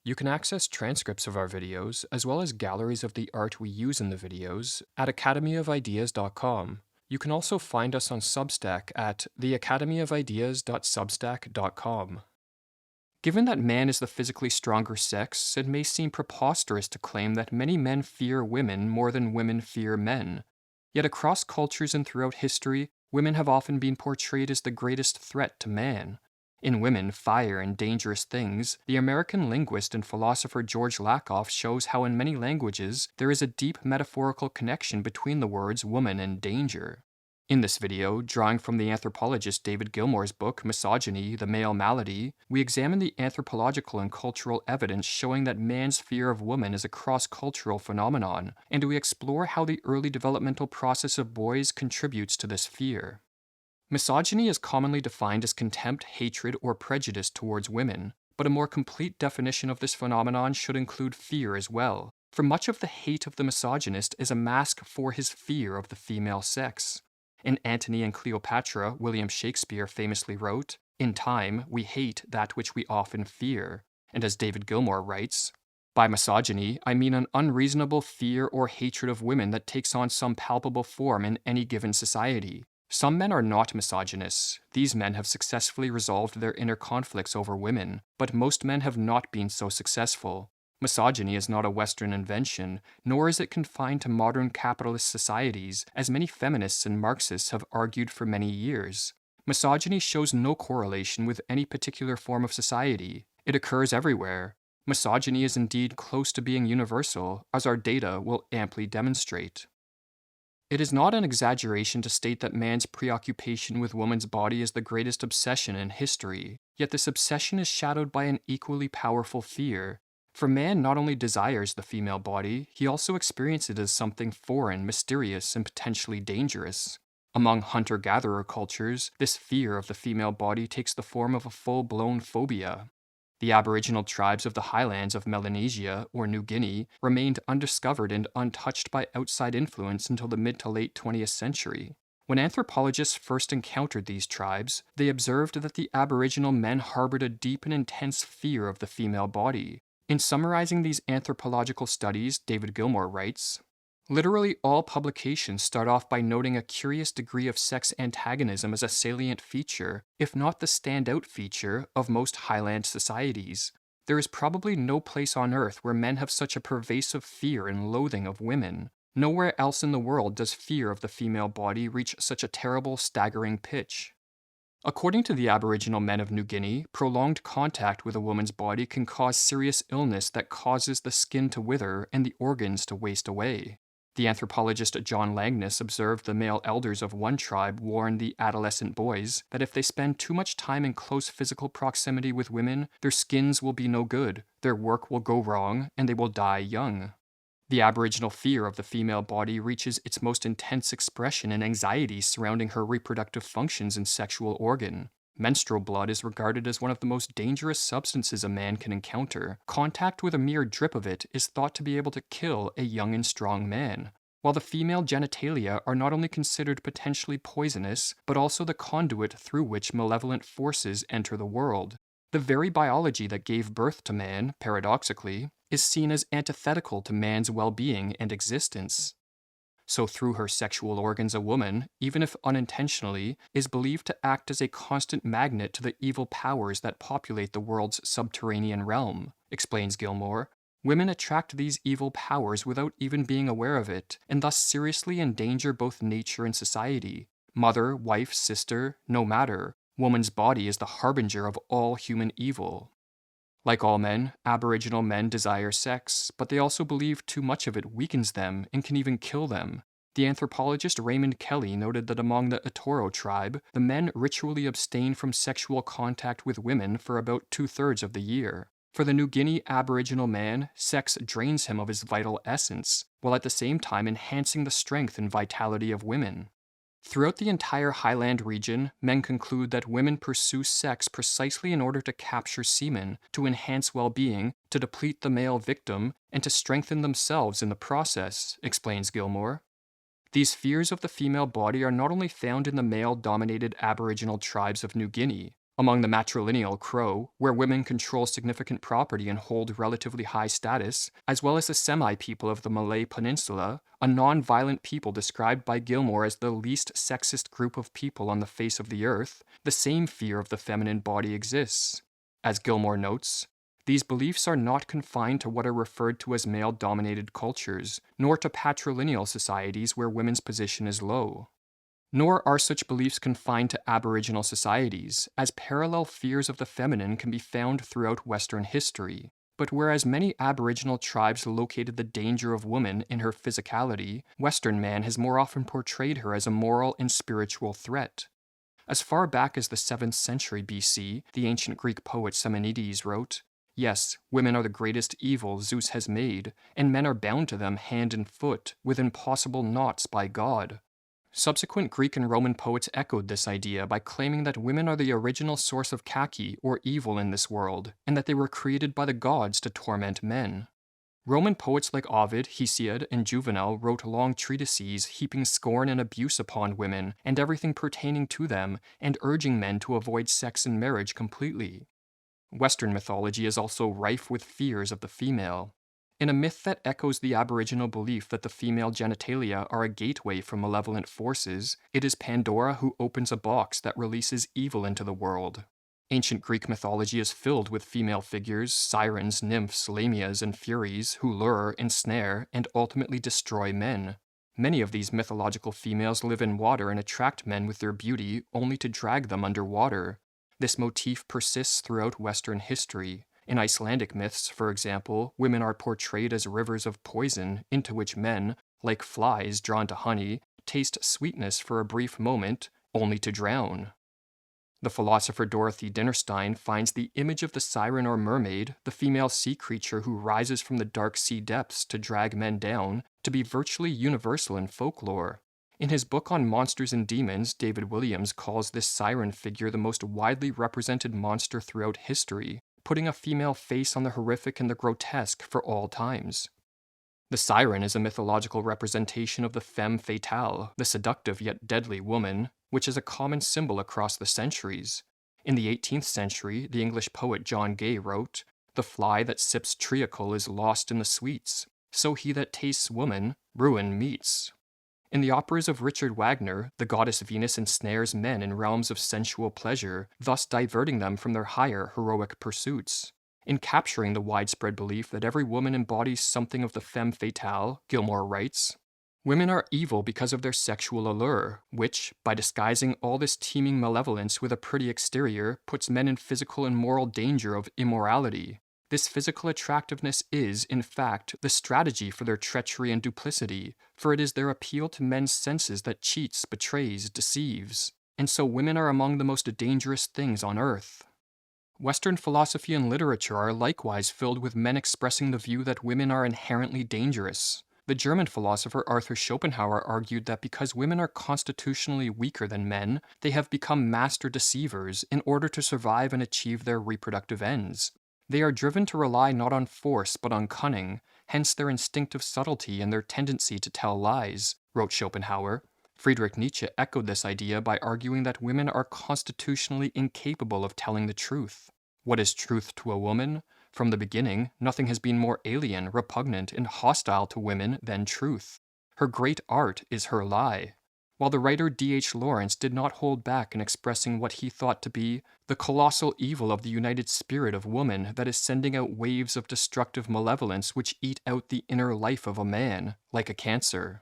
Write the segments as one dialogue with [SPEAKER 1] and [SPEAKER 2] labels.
[SPEAKER 1] You can access transcripts of our videos, as well as galleries of the art we use in the videos, at academyofideas.com. You can also find us on Substack at theacademyofideas.substack.com. Given that man is the physically stronger sex, it may seem preposterous to claim that many men fear women more than women fear men. Yet across cultures and throughout history, women have often been portrayed as the greatest threat to man. In Women, Fire, and Dangerous Things, the American linguist and philosopher George Lakoff shows how in many languages there is a deep metaphorical connection between the words woman and danger. In this video, drawing from the anthropologist David Gilmour's book Misogyny, the Male Malady, we examine the anthropological and cultural evidence showing that man's fear of woman is a cross-cultural phenomenon, and we explore how the early developmental process of boys contributes to this fear. Misogyny is commonly defined as contempt, hatred, or prejudice towards women, but a more complete definition of this phenomenon should include fear as well, for much of the hate of the misogynist is a mask for his fear of the female sex. In Antony and Cleopatra, William Shakespeare famously wrote, "In time, we hate that which we often fear." And as David Gilmour writes, "By misogyny, I mean an unreasonable fear or hatred of women that takes on some palpable form in any given society. Some men are not misogynists. These men have successfully resolved their inner conflicts over women, but most men have not been so successful. Misogyny is not a Western invention, nor is it confined to modern capitalist societies, as many feminists and Marxists have argued for many years. Misogyny shows no correlation with any particular form of society. It occurs everywhere. Misogyny is indeed close to being universal, as our data will amply demonstrate." It is not an exaggeration to state that man's preoccupation with woman's body is the greatest obsession in history, yet this obsession is shadowed by an equally powerful fear. For man not only desires the female body, he also experiences it as something foreign, mysterious, and potentially dangerous. Among hunter-gatherer cultures, this fear of the female body takes the form of a full-blown phobia. The Aboriginal tribes of the highlands of Melanesia, or New Guinea, remained undiscovered and untouched by outside influence until the mid to late 20th century. When anthropologists first encountered these tribes, they observed that the Aboriginal men harbored a deep and intense fear of the female body. In summarizing these anthropological studies, David Gilmour writes, "Literally all publications start off by noting a curious degree of sex antagonism as a salient feature, if not the standout feature, of most highland societies. There is probably no place on earth where men have such a pervasive fear and loathing of women. Nowhere else in the world does fear of the female body reach such a terrible, staggering pitch." According to the Aboriginal men of New Guinea, prolonged contact with a woman's body can cause serious illness that causes the skin to wither and the organs to waste away. The anthropologist John Langness observed the male elders of one tribe warned the adolescent boys that if they spend too much time in close physical proximity with women, their skins will be no good, their work will go wrong, and they will die young. The Aboriginal fear of the female body reaches its most intense expression in anxiety surrounding her reproductive functions and sexual organ. Menstrual blood is regarded as one of the most dangerous substances a man can encounter. Contact with a mere drip of it is thought to be able to kill a young and strong man. While the female genitalia are not only considered potentially poisonous, but also the conduit through which malevolent forces enter the world. The very biology that gave birth to man, paradoxically, is seen as antithetical to man's well-being and existence. So through her sexual organs a woman, even if unintentionally, is believed to act as a constant magnet to the evil powers that populate the world's subterranean realm, explains Gilmour. Women attract these evil powers without even being aware of it, and thus seriously endanger both nature and society. Mother, wife, sister, no matter, woman's body is the harbinger of all human evil. Like all men, Aboriginal men desire sex, but they also believe too much of it weakens them and can even kill them. The anthropologist Raymond Kelly noted that among the Etoro tribe, the men ritually abstain from sexual contact with women for about 2/3 of the year. For the New Guinea Aboriginal man, sex drains him of his vital essence, while at the same time enhancing the strength and vitality of women. Throughout the entire highland region, men conclude that women pursue sex precisely in order to capture semen, to enhance well-being, to deplete the male victim, and to strengthen themselves in the process, explains Gilmour. These fears of the female body are not only found in the male-dominated Aboriginal tribes of New Guinea. Among the matrilineal Crow, where women control significant property and hold relatively high status, as well as the Semi people of the Malay Peninsula, a non-violent people described by Gilmore as the least sexist group of people on the face of the earth, the same fear of the feminine body exists. As Gilmore notes, these beliefs are not confined to what are referred to as male-dominated cultures, nor to patrilineal societies where women's position is low. Nor are such beliefs confined to Aboriginal societies, as parallel fears of the feminine can be found throughout Western history. But whereas many Aboriginal tribes located the danger of woman in her physicality, Western man has more often portrayed her as a moral and spiritual threat. As far back as the 7th century BC, the ancient Greek poet Simonides wrote, "Yes, women are the greatest evil Zeus has made, and men are bound to them hand and foot, with impossible knots by God." Subsequent Greek and Roman poets echoed this idea by claiming that women are the original source of kaki, or evil in this world, and that they were created by the gods to torment men. Roman poets like Ovid, Hesiod, and Juvenal wrote long treatises heaping scorn and abuse upon women and everything pertaining to them, and urging men to avoid sex and marriage completely. Western mythology is also rife with fears of the female. In a myth that echoes the Aboriginal belief that the female genitalia are a gateway for malevolent forces, it is Pandora who opens a box that releases evil into the world. Ancient Greek mythology is filled with female figures, sirens, nymphs, lamias, and furies who lure, ensnare, and ultimately destroy men. Many of these mythological females live in water and attract men with their beauty only to drag them underwater. This motif persists throughout Western history. In Icelandic myths, for example, women are portrayed as rivers of poison into which men, like flies drawn to honey, taste sweetness for a brief moment, only to drown. The philosopher Dorothy Dinnerstein finds the image of the siren or mermaid, the female sea creature who rises from the dark sea depths to drag men down, to be virtually universal in folklore. In his book on monsters and demons, David Williams calls this siren figure the most widely represented monster throughout history, putting a female face on the horrific and the grotesque for all times. The siren is a mythological representation of the femme fatale, the seductive yet deadly woman, which is a common symbol across the centuries. In the 18th century, the English poet John Gay wrote, "The fly that sips treacle is lost in the sweets, so he that tastes woman, ruin meets." In the operas of Richard Wagner, the goddess Venus ensnares men in realms of sensual pleasure, thus diverting them from their higher, heroic pursuits. In capturing the widespread belief that every woman embodies something of the femme fatale, Gilmore writes, "Women are evil because of their sexual allure, which, by disguising all this teeming malevolence with a pretty exterior, puts men in physical and moral danger of immorality. This physical attractiveness is, in fact, the strategy for their treachery and duplicity, for it is their appeal to men's senses that cheats, betrays, deceives. And so women are among the most dangerous things on earth." Western philosophy and literature are likewise filled with men expressing the view that women are inherently dangerous. The German philosopher Arthur Schopenhauer argued that because women are constitutionally weaker than men, they have become master deceivers in order to survive and achieve their reproductive ends. They are driven to rely not on force but on cunning, hence their instinctive subtlety and their tendency to tell lies, wrote Schopenhauer. Friedrich Nietzsche echoed this idea by arguing that women are constitutionally incapable of telling the truth. What is truth to a woman? From the beginning, nothing has been more alien, repugnant, and hostile to women than truth. Her great art is her lie. While the writer D.H. Lawrence did not hold back in expressing what he thought to be the colossal evil of the united spirit of woman that is sending out waves of destructive malevolence which eat out the inner life of a man, like a cancer.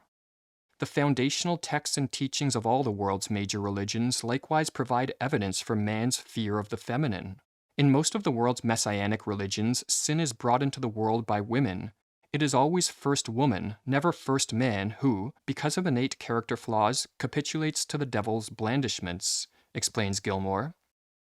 [SPEAKER 1] The foundational texts and teachings of all the world's major religions likewise provide evidence for man's fear of the feminine. In most of the world's messianic religions, sin is brought into the world by women. It is always first woman, never first man, who, because of innate character flaws, capitulates to the devil's blandishments, explains Gilmore.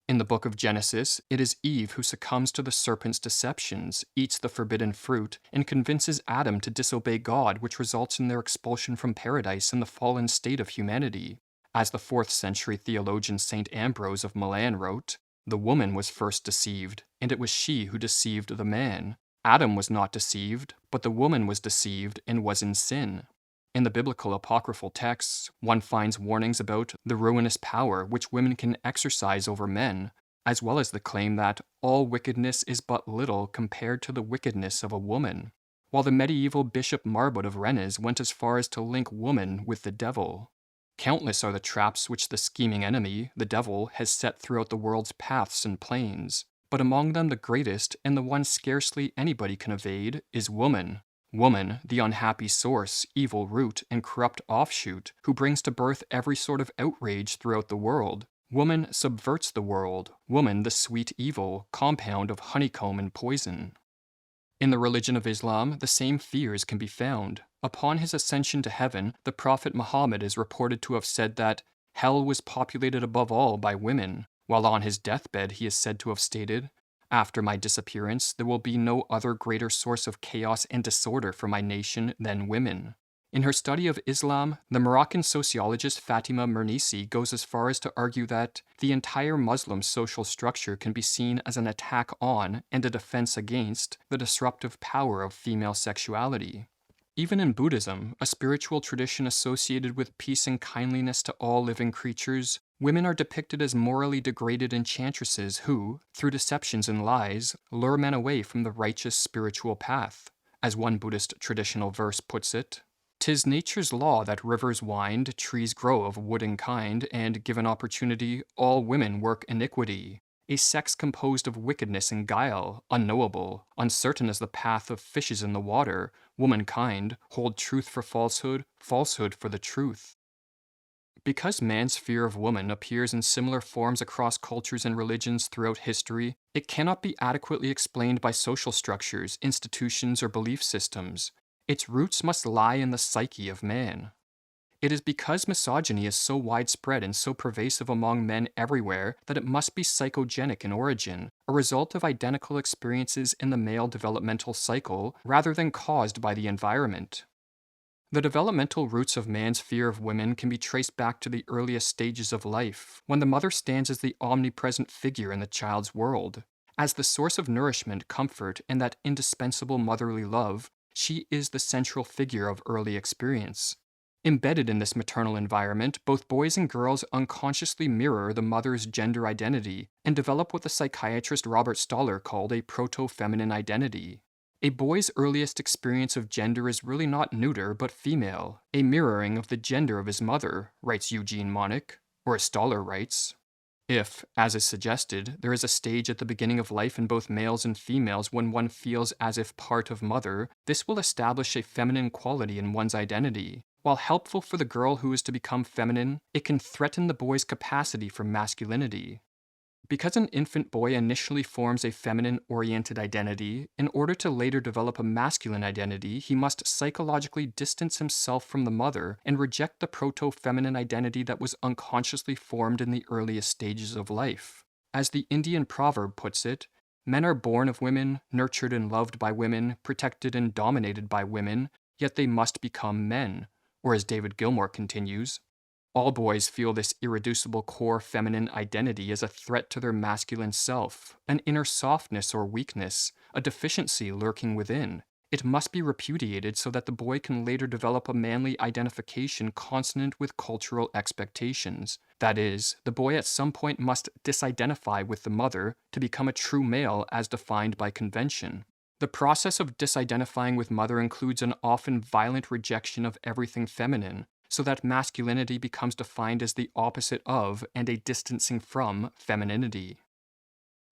[SPEAKER 1] In the book of Genesis, it is Eve who succumbs to the serpent's deceptions, eats the forbidden fruit, and convinces Adam to disobey God, which results in their expulsion from paradise and the fallen state of humanity. As the 4th century theologian St. Ambrose of Milan wrote, "The woman was first deceived, and it was she who deceived the man. Adam was not deceived, but the woman was deceived and was in sin." In the biblical apocryphal texts, one finds warnings about the ruinous power which women can exercise over men, as well as the claim that all wickedness is but little compared to the wickedness of a woman, while the medieval Bishop Marbot of Rennes went as far as to link woman with the devil. Countless are the traps which the scheming enemy, the devil, has set throughout the world's paths and plains, but among them the greatest, and the one scarcely anybody can evade, is woman. Woman, the unhappy source, evil root, and corrupt offshoot, who brings to birth every sort of outrage throughout the world. Woman subverts the world. Woman, the sweet evil, compound of honeycomb and poison. In the religion of Islam, the same fears can be found. Upon his ascension to heaven, the Prophet Muhammad is reported to have said that hell was populated above all by women, while on his deathbed he is said to have stated, "After my disappearance, there will be no other greater source of chaos and disorder for my nation than women." In her study of Islam, the Moroccan sociologist Fatima Mernissi goes as far as to argue that the entire Muslim social structure can be seen as an attack on and a defense against the disruptive power of female sexuality. Even in Buddhism, a spiritual tradition associated with peace and kindliness to all living creatures, women are depicted as morally degraded enchantresses who, through deceptions and lies, lure men away from the righteous spiritual path. As one Buddhist traditional verse puts it, "'Tis nature's law that rivers wind, trees grow of wood and kind, and, given opportunity, all women work iniquity. A sex composed of wickedness and guile, unknowable, uncertain as the path of fishes in the water, womankind, hold truth for falsehood, falsehood for the truth." Because man's fear of woman appears in similar forms across cultures and religions throughout history, it cannot be adequately explained by social structures, institutions, or belief systems. Its roots must lie in the psyche of man. It is because misogyny is so widespread and so pervasive among men everywhere that it must be psychogenic in origin, a result of identical experiences in the male developmental cycle rather than caused by the environment. The developmental roots of man's fear of women can be traced back to the earliest stages of life, when the mother stands as the omnipresent figure in the child's world. As the source of nourishment, comfort, and that indispensable motherly love, she is the central figure of early experience. Embedded in this maternal environment, both boys and girls unconsciously mirror the mother's gender identity and develop what the psychiatrist Robert Stoller called a proto-feminine identity. A boy's earliest experience of gender is really not neuter but female, a mirroring of the gender of his mother, writes Eugene Monich, or as Stoller writes. If, as is suggested, there is a stage at the beginning of life in both males and females when one feels as if part of mother, this will establish a feminine quality in one's identity. While helpful for the girl who is to become feminine, it can threaten the boy's capacity for masculinity. Because an infant boy initially forms a feminine-oriented identity, in order to later develop a masculine identity, he must psychologically distance himself from the mother and reject the proto-feminine identity that was unconsciously formed in the earliest stages of life. As the Indian proverb puts it, "Men are born of women, nurtured and loved by women, protected and dominated by women, yet they must become men." Or as David Gilmour continues, "All boys feel this irreducible core feminine identity as a threat to their masculine self, an inner softness or weakness, a deficiency lurking within. It must be repudiated so that the boy can later develop a manly identification consonant with cultural expectations. That is, the boy at some point must disidentify with the mother to become a true male as defined by convention." The process of disidentifying with mother includes an often violent rejection of everything feminine, so that masculinity becomes defined as the opposite of and a distancing from femininity.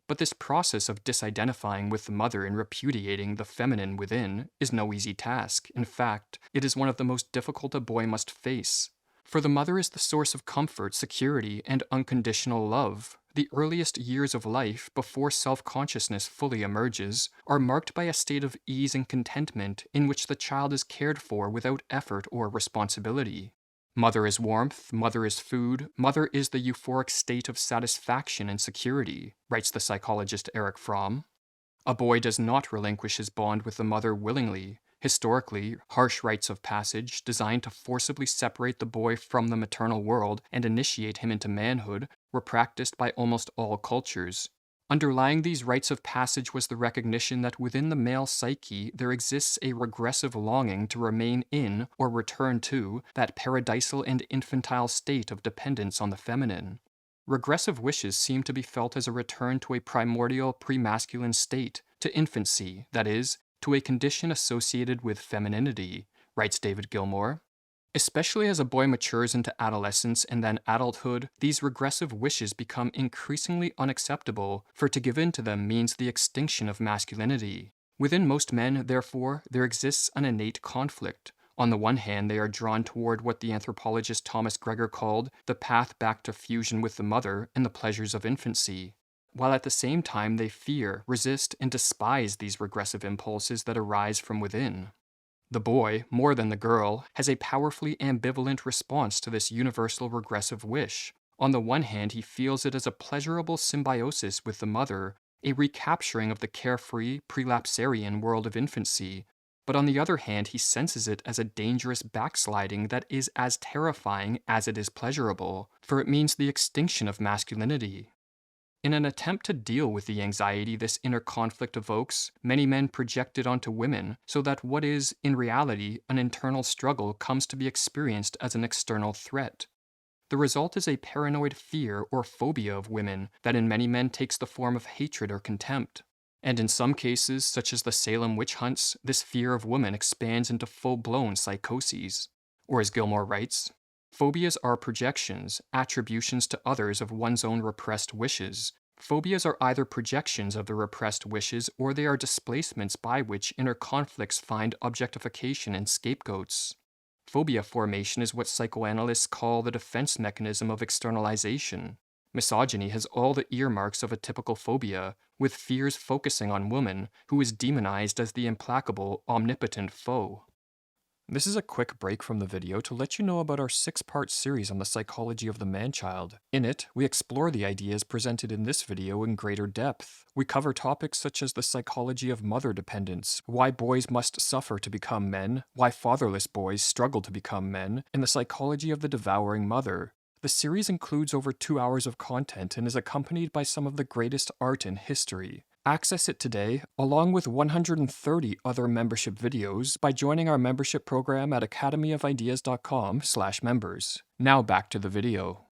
[SPEAKER 1] But this process of disidentifying with the mother and repudiating the feminine within is no easy task. In fact, it is one of the most difficult a boy must face. For the mother is the source of comfort, security, and unconditional love. The earliest years of life, before self-consciousness fully emerges, are marked by a state of ease and contentment in which the child is cared for without effort or responsibility. Mother is warmth, mother is food, mother is the euphoric state of satisfaction and security, writes the psychologist Erich Fromm. A boy does not relinquish his bond with the mother willingly. Historically, harsh rites of passage, designed to forcibly separate the boy from the maternal world and initiate him into manhood, were practiced by almost all cultures. Underlying these rites of passage was the recognition that within the male psyche there exists a regressive longing to remain in or return to that paradisal and infantile state of dependence on the feminine. Regressive wishes seem to be felt as a return to a primordial pre-masculine state, to infancy, that is, to a condition associated with femininity, writes David Gilmour. Especially as a boy matures into adolescence and then adulthood, these regressive wishes become increasingly unacceptable, for to give in to them means the extinction of masculinity. Within most men, therefore, there exists an innate conflict. On the one hand, they are drawn toward what the anthropologist Thomas Gregor called the path back to fusion with the mother and the pleasures of infancy, while at the same time they fear, resist, and despise these regressive impulses that arise from within. The boy, more than the girl, has a powerfully ambivalent response to this universal regressive wish. On the one hand, he feels it as a pleasurable symbiosis with the mother, a recapturing of the carefree, prelapsarian world of infancy. But on the other hand, he senses it as a dangerous backsliding that is as terrifying as it is pleasurable, for it means the extinction of masculinity. In an attempt to deal with the anxiety this inner conflict evokes, many men project it onto women, so that what is, in reality, an internal struggle comes to be experienced as an external threat. The result is a paranoid fear or phobia of women that in many men takes the form of hatred or contempt. And in some cases, such as the Salem witch hunts, this fear of women expands into full-blown psychoses. Or as Gilmour writes, phobias are projections, attributions to others of one's own repressed wishes. Phobias are either projections of the repressed wishes or they are displacements by which inner conflicts find objectification and scapegoats. Phobia formation is what psychoanalysts call the defense mechanism of externalization. Misogyny has all the earmarks of a typical phobia, with fears focusing on woman, who is demonized as the implacable, omnipotent foe. This is a quick break from the video to let you know about our 6-part series on the psychology of the man-child. In it, we explore the ideas presented in this video in greater depth. We cover topics such as the psychology of mother dependence, why boys must suffer to become men, why fatherless boys struggle to become men, and the psychology of the devouring mother. The series includes over 2 hours of content and is accompanied by some of the greatest art in history. Access it today, along with 130 other membership videos, by joining our membership program at academyofideas.com/members. Now back to the video.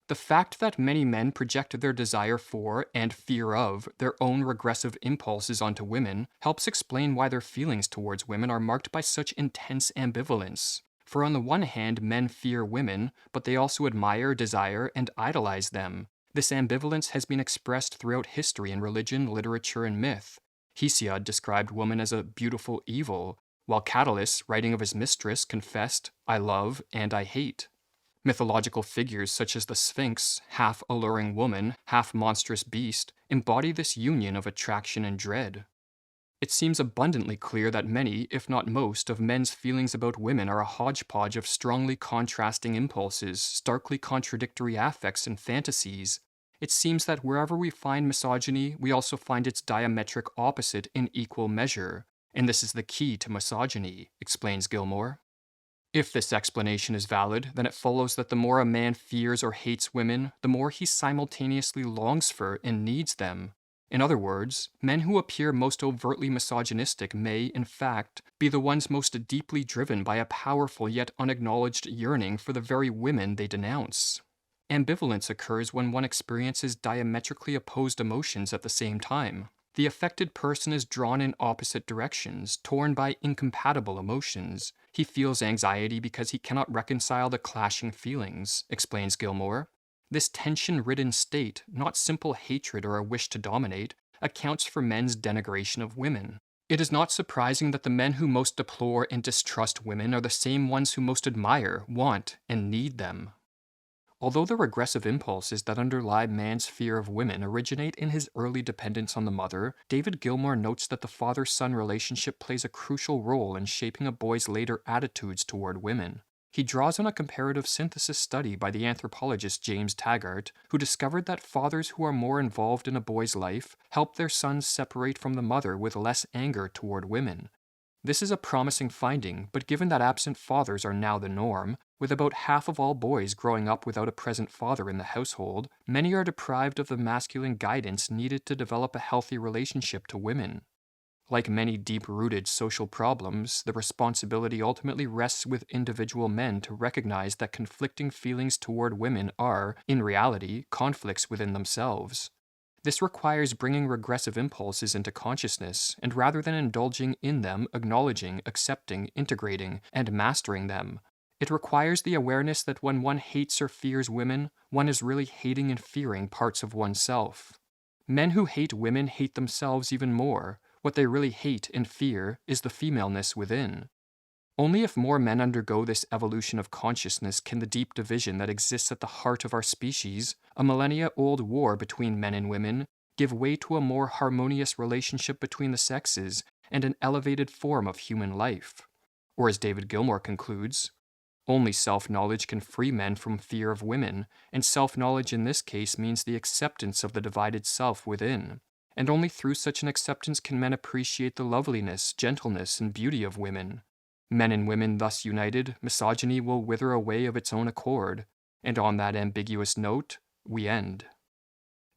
[SPEAKER 1] The fact that many men project their desire for, and fear of, their own regressive impulses onto women helps explain why their feelings towards women are marked by such intense ambivalence. For on the one hand, men fear women, but they also admire, desire, and idolize them. This ambivalence has been expressed throughout history in religion, literature, and myth. Hesiod described woman as a beautiful evil, while Catullus, writing of his mistress, confessed, "I love and I hate." Mythological figures such as the Sphinx, half alluring woman, half monstrous beast, embody this union of attraction and dread. It seems abundantly clear that many, if not most, of men's feelings about women are a hodgepodge of strongly contrasting impulses, starkly contradictory affects and fantasies. It seems that wherever we find misogyny, we also find its diametric opposite in equal measure, and this is the key to misogyny, explains Gilmour. If this explanation is valid, then it follows that the more a man fears or hates women, the more he simultaneously longs for and needs them. In other words, men who appear most overtly misogynistic may, in fact, be the ones most deeply driven by a powerful yet unacknowledged yearning for the very women they denounce. Ambivalence occurs when one experiences diametrically opposed emotions at the same time. The affected person is drawn in opposite directions, torn by incompatible emotions. He feels anxiety because he cannot reconcile the clashing feelings, explains Gilmour. This tension-ridden state, not simple hatred or a wish to dominate, accounts for men's denigration of women. It is not surprising that the men who most deplore and distrust women are the same ones who most admire, want, and need them. Although the regressive impulses that underlie man's fear of women originate in his early dependence on the mother, David Gilmour notes that the father-son relationship plays a crucial role in shaping a boy's later attitudes toward women. He draws on a comparative synthesis study by the anthropologist James Taggart, who discovered that fathers who are more involved in a boy's life help their sons separate from the mother with less anger toward women. This is a promising finding, but given that absent fathers are now the norm, with about half of all boys growing up without a present father in the household, many are deprived of the masculine guidance needed to develop a healthy relationship to women. Like many deep-rooted social problems, the responsibility ultimately rests with individual men to recognize that conflicting feelings toward women are, in reality, conflicts within themselves. This requires bringing regressive impulses into consciousness, and rather than indulging in them, acknowledging, accepting, integrating, and mastering them. It requires the awareness that when one hates or fears women, one is really hating and fearing parts of oneself. Men who hate women hate themselves even more. What they really hate and fear is the femaleness within. Only if more men undergo this evolution of consciousness can the deep division that exists at the heart of our species, a millennia-old war between men and women, give way to a more harmonious relationship between the sexes and an elevated form of human life. Or as David Gilmour concludes, only self-knowledge can free men from fear of women, and self-knowledge in this case means the acceptance of the divided self within. And only through such an acceptance can men appreciate the loveliness, gentleness, and beauty of women. Men and women thus united, misogyny will wither away of its own accord. And on that ambiguous note, we end.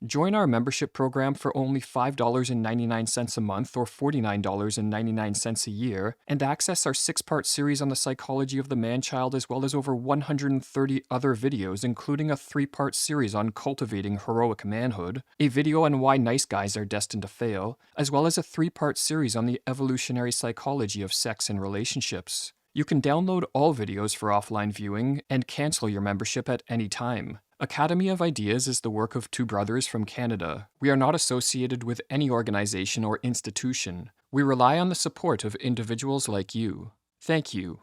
[SPEAKER 1] Join our membership program for only $5.99 a month or $49.99 a year, and access our 6-part series on the psychology of the man-child as well as over 130 other videos, including a 3-part series on cultivating heroic manhood, a video on why nice guys are destined to fail, as well as a 3-part series on the evolutionary psychology of sex and relationships. You can download all videos for offline viewing and cancel your membership at any time. Academy of Ideas is the work of 2 brothers from Canada. We are not associated with any organization or institution. We rely on the support of individuals like you. Thank you.